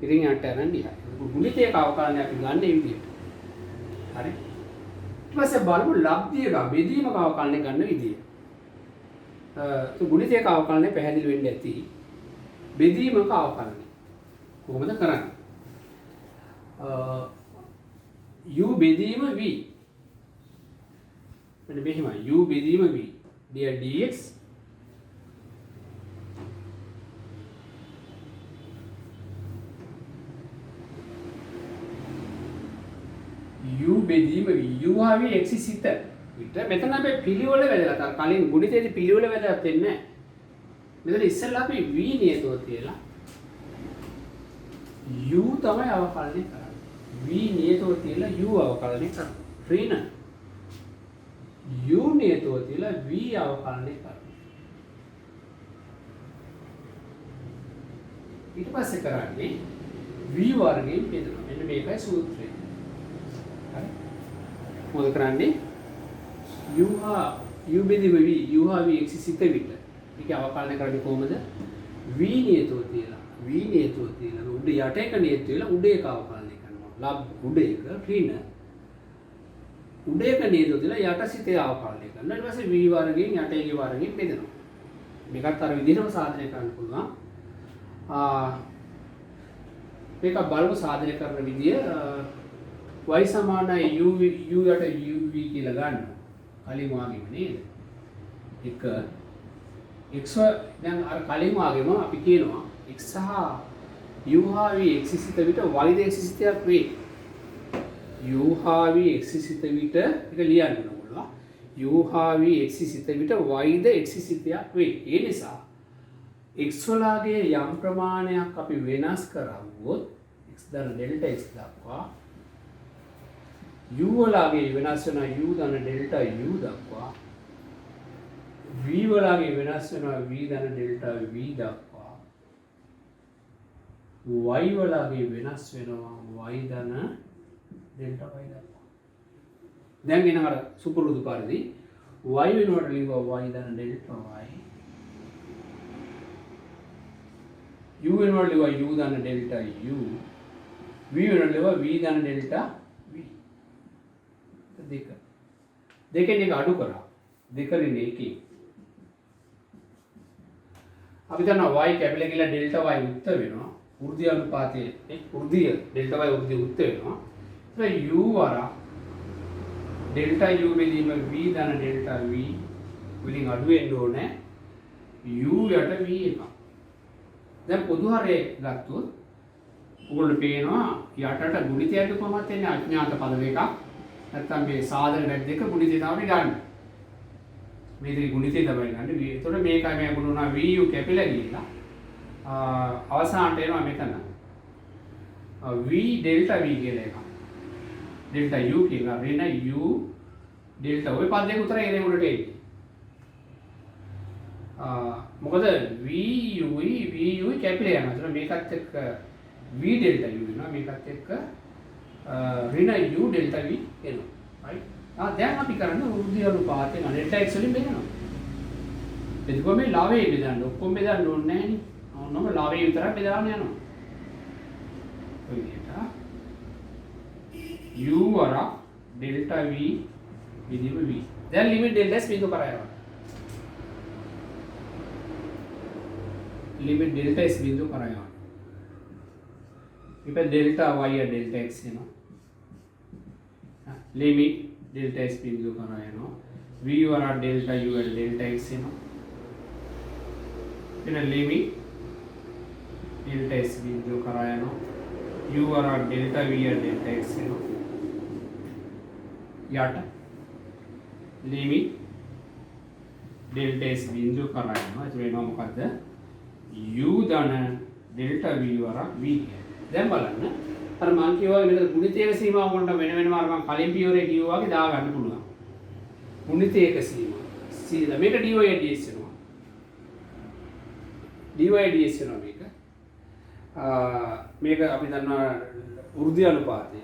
ඉතින් යට අරන් ගියා. ගුණිතයක අවකලනය අපි ගන්න මේ විදිහට. හරි. ඊට පස්සේ බලමු ලබ්ධියක බෙදීමක අවකලනය ගන්න විදිය. ගුණිතයක අවකලනය පැහැදිලි වෙන්න ඇති. බෙදීමක අවකලනය කොහොමද කරන්නේ? u බෙදීම v මෙන්න මෙහෙමයි u බෙදීම v dx u බෙදීම v u හා v x සිත විතර මෙතන අපි පිළිවෙල වැදගත්. අර කලින් ගුණිතයේදී පිළිවෙල වැදගත් වෙන්නේ නැහැ. මෙතන ඉස්සෙල්ලා අපි v නියතව තියලා u තමයි අවකලනය කරන්නේ. v නියතව තියලා u අවකලනය කරනවා. ඍණ u නියතව තියලා v අවකලනය කරනවා. ඊට පස්සේ කරන්නේ v වර්ගයෙන් බෙදනවා. මෙන්න මේකයි සූත්‍රය. හරි. මොකද කරන්නේ? u බෙදීම v u හා v x සිත විට. මේක අවකලනය කරන්නේ කොහොමද? v නියතව තියලා උඩ යට එක නියත වෙලා උඩ එක අවකලනය කරනවා. ලබ් උඩ එක ඍණ උඩ එක නියත වෙලා යට සිතේ අවකලනය කරනවා. ඊට පස්සේ v වර්ගයෙන් යට එකේ වර්ගයෙන් බෙදනවා. මේකත් අර විදිහටම සාධනය කරන්න පුළුවන්. මේක බලමු සාධනය කරන විදිය. y සමානයි u යට uv කියලා ගන්නවා. කලින් වාගේම නේද? එක x දැන් අර කලින් වාගේම අපි කියනවා x සහ u හා v x සිත විට y ද x සිතයක් වේ. u හා v x සිත විට එක ලියන්න ඕනවා. u හා v x සිත විට y ද x සිතයක් වේ. ඒ නිසා x වලගේ යම් ප්‍රමාණයක් අපි වෙනස් කරවුවොත් x ධන ඩෙල්ටා x දක්වා u වලගේ වෙනස් වෙන u ධන ඩෙල්ටා u දක්වා v වලගේ වෙනස් වෙනවා v ධන ඩෙල්ටා v දක්වා y වලගේ වෙනස් වෙනවා y ධන ඩෙල්ටා y දක්වා. දැන් එන අර සුපුරුදු පරිදි y වෙනුවට ලියුවා y ධන ඩෙල්ටා y. u වෙනුවට ලියුවා u ධන ඩෙල්ටා u. v වෙනුවට ලියුවා v ධන ඩෙල්ටා v. දෙකෙන් එක අඩු කරා. දෙකෙන් එකකින්. අපි දන්නවා y කැපිලා කියලා ඩෙල්ටා y උත්තර වෙනවා. වෘද්ධි අනුපාතයේ වෘද්ධිය ඩෙල්ටා y වෘද්ධිය උත්තර වෙනවා. එතන u වරා ඩෙල්ටා u බෙදීම v ධන ඩෙල්ටා v වලින් අඩු වෙන්න ඕනේ u යට v එක. දැන් පොදු හරය ගත්තොත් ඔයගොල්ලෝ පේනවා යටට ගුණිතයට කොහොමද එන්නේ අඥාත පද දෙකක්. නැත්තම් මේ සාධක වැඩ දෙක ගුණිතය තමයි ගන්න. මේ දෙක ගුණිතය තමයි ගන්න. ඒතකොට මේකයි මේ ගුණුණා vu කැපිලා ගිහිලා අවසානට එනවා මෙතන v ඩෙල්ටා v කියලා එකක්. ඩෙල්ටා u කියලා වෙන u ඩෙල්ටා ඔය පද දෙක උතර එනේ උඩට එන්නේ. මොකද vu කැපිලා යනවා. ඒතර මේකත් එක්ක v ඩෙල්ටා u වෙනවා. මේකත් එක්ක ඍණ u ඩෙල්ටා v එනවා. right? දැන් අපි කරන්නේ වෘද්ධි අනුපාතයෙන් ඩෙල්ටා x වලින් බෙදනවා. එතකොට මේ ලාභයේ බෙදන්න ඔක්කොම බෙදන්න ඕනේ නැහැ නේ. ඔන්නම ලාභයේ විතරක් බෙදාගෙන යනවා. ඔය විදිහට u වරා ඩෙල්ටා v විදිහම v. දැන් ලිමිට් ඩෙල්ටා s බිඳු කරා යනවා. ලිමිට් ඩෙල්ටා s බිඳු කරා යනවා. ඊපස්සේ ඩෙල්ටා y ඩෙල්ටා x එනවා. limit delta x बिंदु करना है नो v वरा delta u और delta x है नो फिर limit delta x बिंदु करना है नो u वरा delta v और delta x है नो याट limit delta x बिंदु करना है नो इसमें नाम करते हैं u दाना delta v वरा v है දැන් බලන්න අර මං කියවා මෙතන ගුණිතයක සීමාව වුණා වෙන වෙනම අර මං කලින් පියවරේ කිව්වා වගේ දා ගන්න පුළුවන්. ගුණිතයක සීමාව. සීලා මේක dy ds වෙනවා. dy ds වෙනවා මේක. මේක අපි දන්නවා වෘද්ධි අනුපාතය.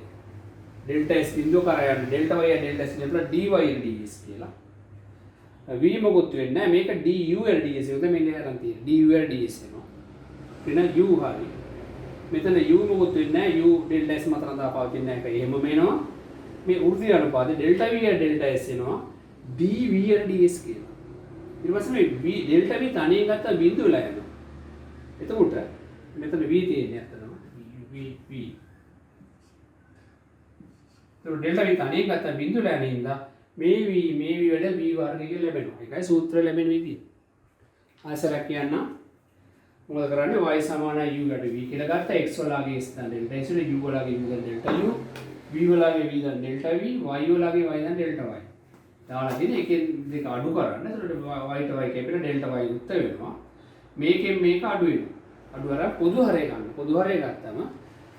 ඩෙල්ටා s බිඳුව කරා යන ඩෙල්ටා y ඩෙල්ටා s නෙමෙයි dy ds කියලා. v මොකුත් වෙන්නේ නැහැ. මේක du ds එක මෙන්න අරන් තියෙන්නේ. du ds වෙනවා. වෙන u හරි. මෙතන u මොකුත් වෙන්නේ නැහැ. u ඩෙල්ටා s මත රඳා පවතින එක එහෙමම එනවා. මේ වෘද්ධි අනුපාතය ඩෙල්ටා v ඩෙල්ටා s එනවා. dv ds කියලා. ඊට පස්සේ මේ v ඩෙල්ටා v තනියෙන් ගත්ත බිඳුව වෙලා යනවා. එතකොට මෙතන v තියෙන්නේ අතනම v तो डेल्टा v තනියෙන් ගත්ත බිඳුව යන හින්දා මේ v වල v වර්ගය ලැබෙනවා. ඒකයි සූත්‍රය ලැබෙන විදිය. ආසරක් කියන්න මොකද කරන්නේ y සමාන u යට v කියලා ගත්ත x වලගේ s දැන් delta s වල u වලගේ u දැන් delta u v වලගේ v දැන් delta v y වලගේ y දැන් delta y දාලා තියෙන එකෙන් දෙක අඩු කරන්න. එතකොට y ට y කැපිලා delta y උත්තර වෙනවා. මේකෙන් මේක අඩු වෙනවා. අඩු කරලා පොදු හරය ගන්න. පොදු හරය ගත්තම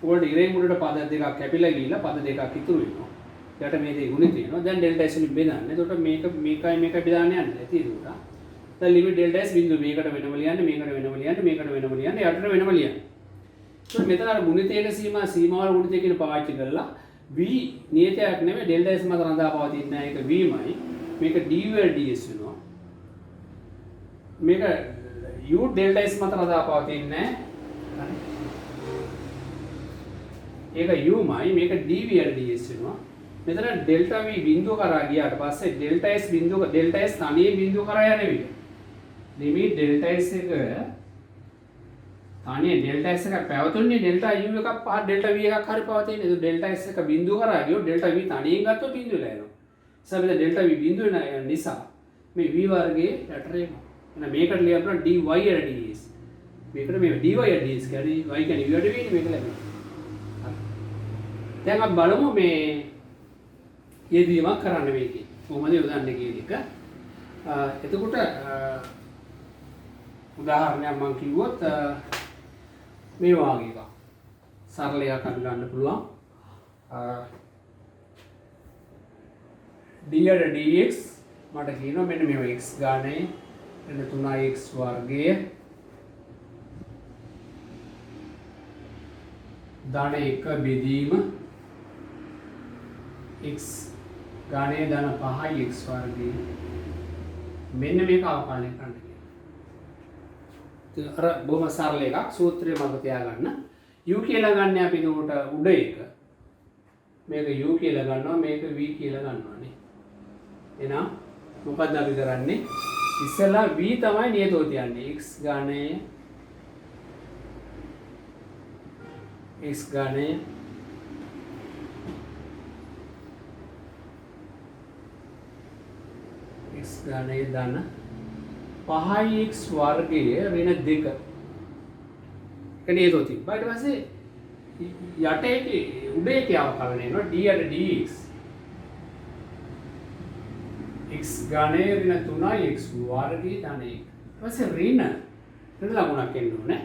ඔයාලට ඉරේ මුලට පද දෙකක් කැපිලා ගිහිල්ලා පද දෙකක් ඉතුරු වෙනවා. ඊට මේ දෙක ගුණිත වෙනවා. දැන් delta s වලින් බෙදන්න. එතකොට මේකයි බෙදාන්න යන්නේ. ඇති ඒක. දැන් limit delta s බිඳුව මේකට වෙනම ලියන්නේ, මේකට වෙනම ලියන්නේ, මේකට වෙනම ලියන්නේ, යටට වෙනම ලියන්නේ. ඒත් මෙතන අර ගුණිතයක සීමාවල ගුණිතය කියන පාවිච්චි කරලා v නියතයක් නෙමෙයි delta s මත රඳා පවතින එක v මයි. මේක du ds වෙනවා. මේක u delta s මත රඳා පවතින්නේ ඒක u මයි. මේක dv ds වෙනවා. මෙතන delta v බිඳුව කරා ගියාට පස්සේ delta s බිඳුව delta s තනියෙන් බිඳුව කරා යන විදිහ. limit delta s එක තනියෙන් delta s එක පැවතුනේ delta u එකක් පහ delta v එකක් හරි පවතින්නේ. ඒක delta s එක බිඳුව කරා ගියොත් delta v තනියෙන් ගත්තොත් බිඳුවලා යනවා. සමහරවිට delta v බිඳුව වෙන නිසා මේ v වර්ගයේ යටට එනවා. එහෙනම් මේකට ලියන්න dy ds. මේකට මේ dy ds කියන්නේ y කියන්නේ v යට වෙන්නේ මේක ලැබෙනවා. දැන් අපි බලමු මේ යෙදීමක් කරන්න මේකේ. කොහොමද යොදන්නේ කියන එක. එතකොට උදාහරණයක් මම කිව්වොත් මේ වාගේ එකක්. සරලයක් අඳ ගන්න පුළුවන්. dr dx මට කියනවා මෙන්න මේව x ගානේ මෙන්න 3x වර්ගය ධන 1 බෙදීම x ගානේ ධන 5යි x වර්ගය මෙන්න මේක අවකලනය කරන්න කියලා. අර බොහොම සරල එකක් සූත්‍රය මතක තියාගන්න. u කියලා ගන්න අපි උඩ එක. මේක u කියලා ගන්නවා මේක v කියලා ගන්නවානේ. එහෙනම් මොකද්ද අපි කරන්නේ? ඉස්සෙල්ලා v තමයි නියතව තියන්නේ. x ගානේ x ගානේ x ගානේ දාන 5x වර්ගයේ ඍණ 2. ඒක නියතව තිබ්බා. ඊට පස්සේ යට එකේ උඩ එකේ අවකලනය වෙනවා d යට dx. x ගානේ ඍණ 3යි x වර්ගයේ දාන 1. ඊට පස්සේ ඍණ ලකුණක් එන්න ඕනේ.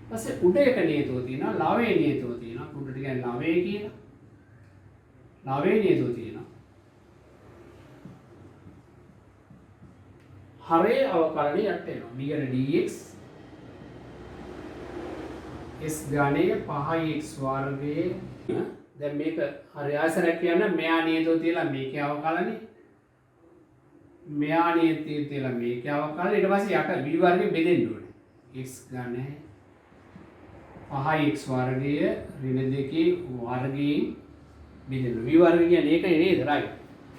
පස්සේ උඩ එක නියතව තියෙනවා ලවයේ නියතව තියෙනවා උඩට කියන්නේ ලවයේ කියලා. ලවයේ නියතව තියෙනවා. හරේ අවකලනය යට එනවා. d යට dx s ගානේ 5x වර්ගයේ දැන් මේක හරි ආසරයක් කියන්න මෙයා නියතව තියලා මේකේ අවකලනේ මෙයා නියතව තියලා මේකේ අවකලනේ ඊට පස්සේ යට v වර්ගයෙන් බෙදෙන්න ඕනේ. x ගානේ 5x වර්ගය ඍණ 2 වර්ගයෙන් බෙදෙන්න. v වර්ගය කියන්නේ ඒකනේ නේද? right.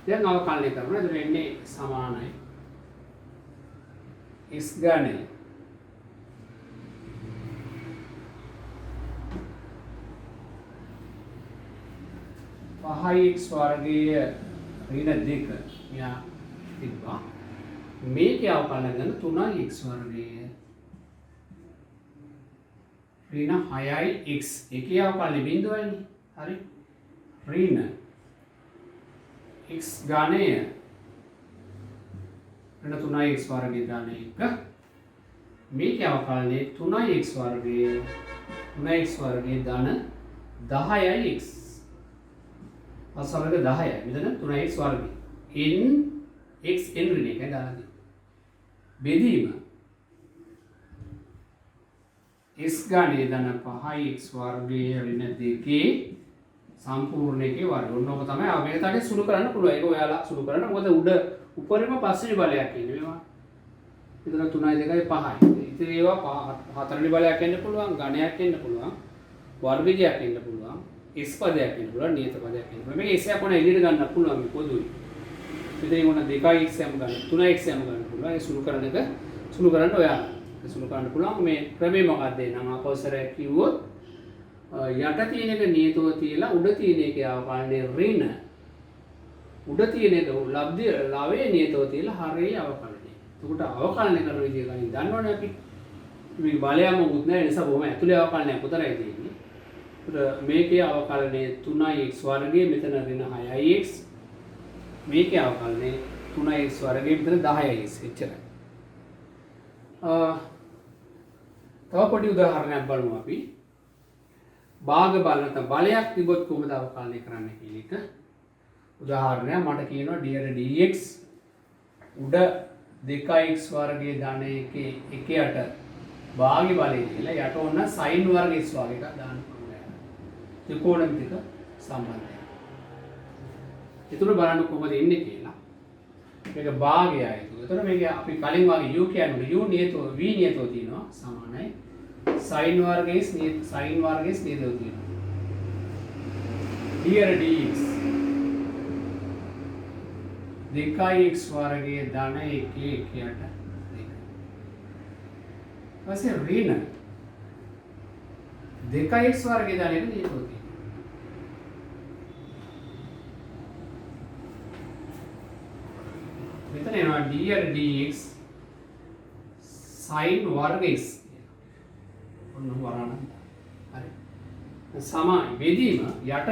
දැන් අවකලනය කරනවා. එතන එන්නේ සමානයි. x ගානේ x වර්ගයේ ඍණ 2 මෙයා තිබ්බා. මේකේ අවකලනය කරන 3x වර්ගයේ ඍණ 6x එකේ අවකලනය බිඳුවයිනේ. හරි. ඍණ x ගානේ ඍණ 3x වර්ගයේ දාන 1 මේකේ අවකලනය 3x වර්ගයේ දාන 10x අසවර්ග 10යි. මෙතන 3x වර්ගය. n x n ඍණ එකයි දාලා තියෙන්නේ. බෙදීම s ගානේ දාන 5x වර්ගයේ ඍණ 2 සම්පූර්ණ එකේ වර්ගය. ඔන්නෝක තමයි මේකට සුළු කරන්න පුළුවන්. ඒක ඔයාලා සුළු කරන්න. මොකද උඩ උඩරිම පස්වෙනි බලයක් ඉන්නේ මේවා. මෙතන 3යි 2යි 5යි. ඉතින් ඒවා හතරවෙනි බලයක් එන්න පුළුවන්, ඝණයක් එන්න පුළුවන්, වර්ගයක් එන්න පුළුවන්. s පදයක් එන්න පුළුවන් නියත පදයක් එන්න පුළුවන්. මේක s යක් වුණා එළියට ගන්න පුළුවන් මේ පොදුයි. ඉතින් උන 2x යම ගන්න 3x යම ගන්න පුළුවන්. ඒ සුළු කරන එක සුළු කරන්න ඔයාලා. ඒ සුළු කරන්න පුළුවන් මේ ක්‍රමය මොකක්ද නම් අපවසරයක් කිව්වොත් යට තියෙන එක නියතව තියලා උඩ තියෙන එකේ අවකලනය ඍණ උඩ තියෙන එක ලවයේ නියතව තියලා හරේ අවකලනය. එතකොට අවකලනය කරන විදිය ගන්න දන්නවනේ අපි. මේ බලයක් මොකුත් නැහැ නිසා බොහොම ඇතුලේ අවකලනයක් උතරයි තියෙන්නේ. මේකේ අවකලනය 3x වර්ගයේ මෙතන ඍණ 6x මේකේ අවකලනය 3x වර්ගයේ මෙතන 10x එච්චරයි. තව පොඩි උදාහරණයක් බලමු අපි. භාග බලන බලයක් තිබොත් කොහොමද අවකලනය කරන්න කියන එක. උදාහරණයක් මට කියනවා d යට dx උඩ 2x වර්ගයේ දාන එකේ 1ට භාගය බලය කියලා යට ඕන sin වර්ග s වර්ග එකක් දාන්න පුළුවන්. ත්‍රිකෝණමිතික සම්බන්ධය. ඒතුළු බලන්න කොහොමද එන්නේ කියලා. මේක භාගයයි. ඒතර මේක අපි කලින් වගේ u කියන්නේ u නියතව v නියතව තියෙනවා සමානයි sin වර්ගයේ නියතව තියෙනවා. d යට dx 2x වර්ගයේ ධන 1 1ට 2. ඊපස්සේ ඍණ 2x වර්ගයේ ධන 1 නියතව තියෙනවා. මෙතන එනවා d යට dx sin වර්ග x ඔන්න වරණ. හරි. සමාන බෙදීම යට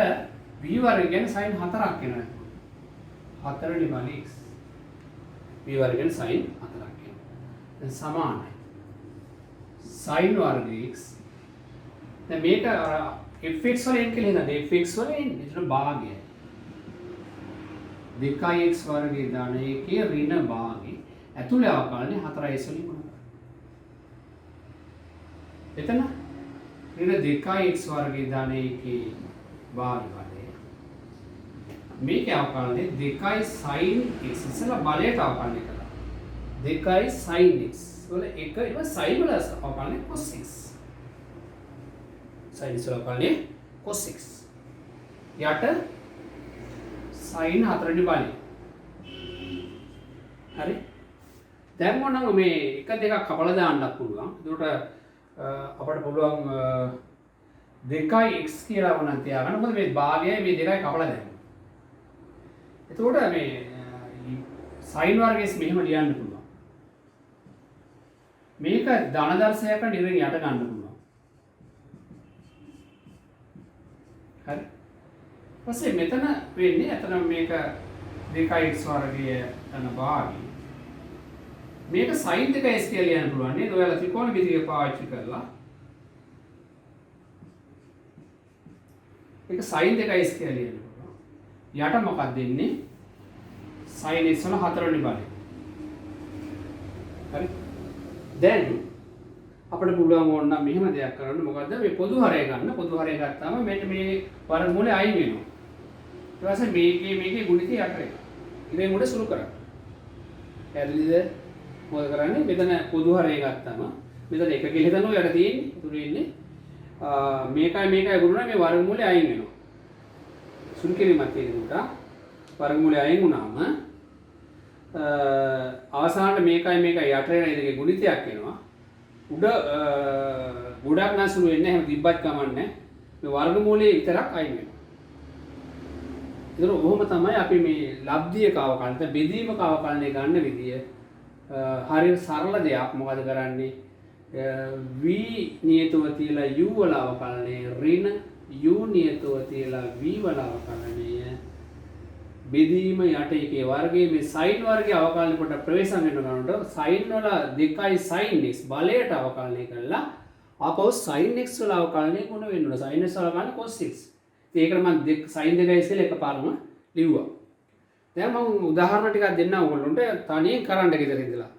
v වර්ග කියන්නේ sin 4ක් වෙනවා. 4 වෙනි බලය x v වර්ග කියන්නේ sin 4ක් වෙනවා. දැන් සමානයි sin වර්ග x. දැන් මේක fx වලින් කියලා නේද? fx වලින් එතන භාගයයි. 2x වර්ගයේ දාන එකේ ඍණ භාගය ඇතුළේ අවකලනය 4s වලින් ගුණ කරනවා. එතන ඍණ 2x වර්ගයේ දාන එකේ භාගය වලේ මේකේ අවකලනය 2 sin x ඉස්සලා බලයට අවකලනය කළා. දෙකයි sin x වල එක ඉව sin වල අවකලනය cos x. sin x වල අවකලනය cos x. යට sin 4 වෙනි බලය. හරි. දැන් මොනනම් මේ එක දෙකක් කපලා දාන්නත් පුළුවන්. ඒකට අපිට පුළුවන් 2x කියලා වුණා තියාගන්න. මොකද මේ භාගයයි මේ දෙකයි කපලා දැම්මා. එතකොට මේ sin වර්ගයස් මෙහෙම ලියන්න පුළුවන්. මේක ධන දර්ශකයක නිරෙන් යට ගන්න පුළුවන්. හරි. ඊපස්සේ මෙතන වෙන්නේ අතන මේක 2x වර්ගය යන භාගය. මේක sin 2x කියලා ලියන්න පුළුවන් නේද? ඔයාලා ත්‍රිකෝණ විදිය පාවිච්චි කරලා. මේක sin 2x කියලා ලියන්න පුළුවන්. යට මොකක්ද දෙන්නේ? sin x වල 4 වෙනි බලය. හරි. දැන් අපිට පුළුවන් ඕන නම් මෙහෙම දෙයක් කරන්න. මොකද්ද? මේ පොදු හරය ගන්න. පොදු හරය ගත්තාම මෙන්න මේ වර්ගමූලය අයින් වෙනවා. ඊට පස්සේ මේකේ ගුණිතය යට වෙනවා. ඉතින් මුඩ සුළු කරන්න. පැහැදිලිද? මොකද කරන්නේ? මෙතන පොදු හරය ගත්තාම මෙතන එක කියලා හිතනවා යට තියෙන්නේ. උතුරු ඉන්නේ. මේකයි ගුණුනා මේ වර්ගමූලය අයින් වෙනවා. සුළු කිරීමක් තියෙන උට වර්ගමූලය අයින් වුණාම අවසානට මේකයි යට වෙන එකේ ගුණිතයක් එනවා. උඩ ගොඩක් නැසුළු වෙන්නේ එහෙම තිබ්බත් කමන්නේ. මේ වර්ගමූලයේ විතරක් අයින් වෙනවා. ඒතර ඔහොම තමයි අපි මේ ලබ්ධියක අවකලන බෙදීමක අවකලනය ගන්න විදිය. හරිය සරල දෙයක්. මොකද කරන්නේ? v නියතව තියලා u වල අවකලනය ඍණ u නියතව තියලා v වල අවකලනය බෙදීම යට එකේ වර්ගයේ මේ sin වර්ගයේ අවකලනය කොට ප්‍රවේශම් වෙන ගන්නකොට sin වල 2යි sin x බලයට අවකලනය කරලා ආපහු sin x වල අවකලනය ගුණ වෙනවා. sin x වල අවකලනය cos x. ඒකට මම sin 2යි කියලා එකපාරම ලිව්වා. දැන් මම උදාහරණ ටිකක් දෙන්නම් ඔයගොල්ලොන්ට තනියෙන් කරන්න ගෙදර ඉඳලා.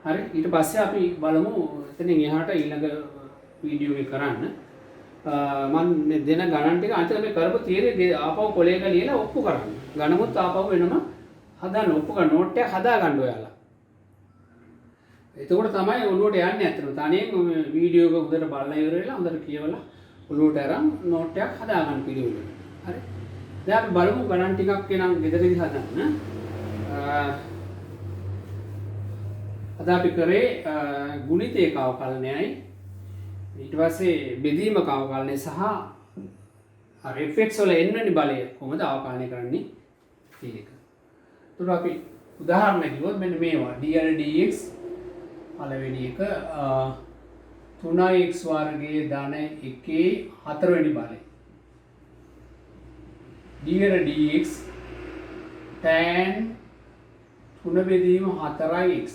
හරි. ඊට පස්සේ අපි බලමු එතනින් එහාට ඊළඟ වීඩියෝ එක කරන්න. මම දෙන ගණන් ටික අන්තිමට මේ කරපු තියරේ ආපහු කොලේක ලියලා ඔප්පු කරන්න. ගණමුත් ආපහු වෙනම හදාන්න ඔප්පු කරන නෝට් එක හදා ගන්න ඔයාලා. එතකොට තමයි ඔළුවට යන්නේ අතන. තනියෙන් වීඩියෝ එක හොඳට බලලා ඉවර වෙලා හොඳට කියවලා ඔළුවට අරන් නෝට් එකක් හදා ගන්න පිළිවෙල. හරි. දැන් අපි බලමු ගණන් ටිකක් එනම් ගෙදරදී හදන්න. අද අපි කරේ ගුණිතයක අවකලනයයි ඊට පස්සේ බෙදීමක අවකලනය සහ fx වල n වෙනි බලය කොහොමද අවකලනය කරන්නේ කියන එක. ඒකට අපි උදාහරණයක් කිව්වොත් මෙන්න මේවා dx පළවෙනි එක 3x වර්ගයේ ධන 1 4 වෙනි බලය. dx tan 3 බෙදීම 4x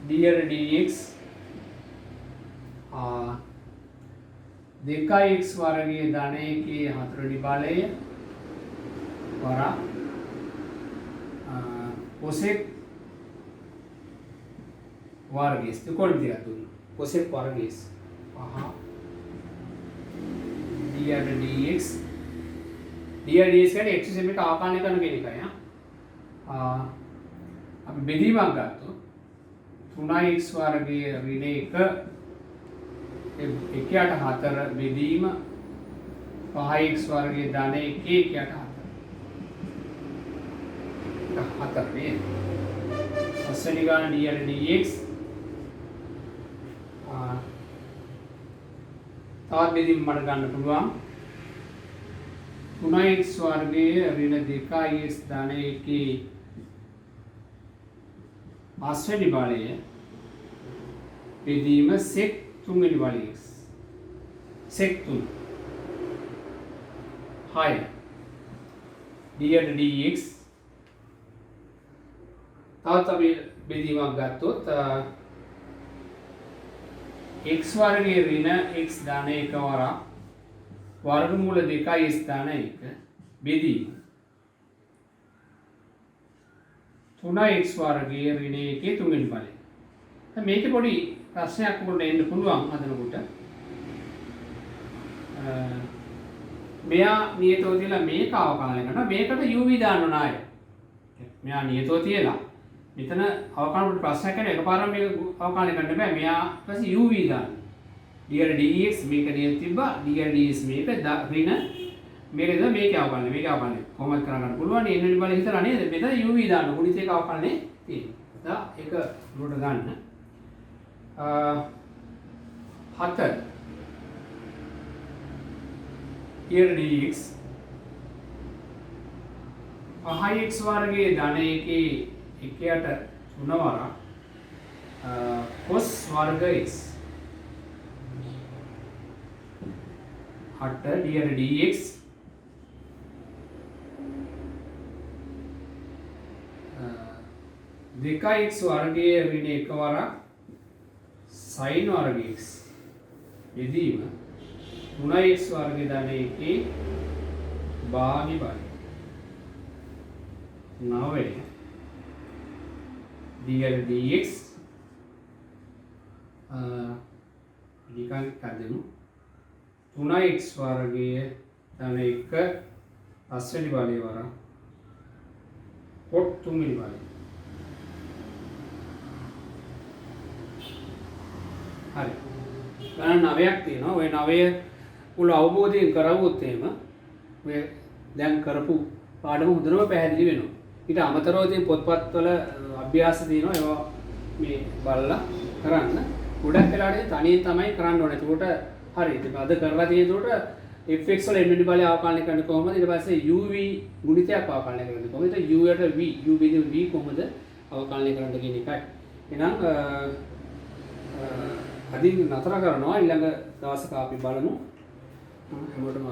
dx 2x වර්ගයේ ධන 1 4 වෙනි බලය වරා cosec වර්ගයස් ත්‍රිකෝණ විදියට දුන්නා. cosec වර්ගයස් dx කියන්නේ x සෙමෙට ආකාරණය කරන කෙන එකයි. අපි බෙදීමක් ගත්තොත් 3x වර්ගයේ ඍණ 1 4 බෙදීම 5x වර්ගයේ ධන 1 4 නේ. පස්වෙනි ගාන dx තවත් බෙදීම මට ගන්න පුළුවන් 3x වර්ගයේ ඍණ 2x ධන 1 පස්වෙනි බලය බෙදීම sec 3 වෙනි බලය sec 3 6 dx තවත් අපි බෙදීමක් ගත්තොත් x වර්ගයේ ඍණ x ධන 1 වරා වර්ගමූල 2 ස්ථාන 1 බෙදීම 3x වර්ගයේ ඍණ 1 3 වෙනි බලය. දැන් මේකේ පොඩි ප්‍රශ්නයක් උගලට එන්න පුළුවන් හදනකොට. මෙයා නියතව තියලා මේක අවකලනය කරනවා. මේකට uv දාන්න ඕන ආයේ. මෙයා නියතව තියලා මෙතන අවකාශ ප්‍රශ්නයක් කරන එකපාරම මේක අවකාශය ගන්න බෑ. මෙයා ඊපස්සේ uv දාන්න. dx මේක නියත තිබ්බා. dx මේක ඍණ මේකද මේක අවකාශය. මේක අවකාශය. කොහොමද කරගන්න පුළුවන්? එන්න බලලා හිතලා නේද? මෙතන uv දාන්න. ගුණිත එක අවකාශනේ තියෙනවා. ඒක උඩට ගන්න. 7 dx x වර්ගයේ ධන එකේ 1ට 3 වරක් cos වර්ග x 8 dx 2x වර්ගයේ ඍණ 1 වරක් sin වර්ග x යෙදීම 3x වර්ගයේ ධන එකේ භාගි බලය 9 dx නිකන් කදෙමු 3x වර්ගයේ ධන 1 පස්වෙනි බලය වරක් cot 3 වෙනි බලය හරි ගණන් 9ක් තියෙනවා. ওই 9 මුල අවබෝධයෙන් කරවුවොත් එහෙම ඔය දැන් කරපු පාඩම හොඳටම පැහැදිලි වෙනවා. ඊට අමතරව තියෙන පොත්පත්වල අභ්‍යාස තියෙනවා. ඒවා මේ බලලා කරන්න. ගොඩක් වෙලාවට තනියෙන් තමයි කරන්න ඕනේ. ඒකට හරි. ඉතින් අද කරලා තියෙන උඩට fx වල n බලය අවකලනය කරන්නේ කොහොමද? ඊට පස්සේ uv ගුණිතයක් අවකලනය කරන්නේ කොහොමද? u යට v u බෙදීම v කොහොමද අවකලනය කරන්න කියන එකයි. එහෙනම් අදින් නතර කරනවා ඊළඟ දවසක අපි බලමු හැමෝටම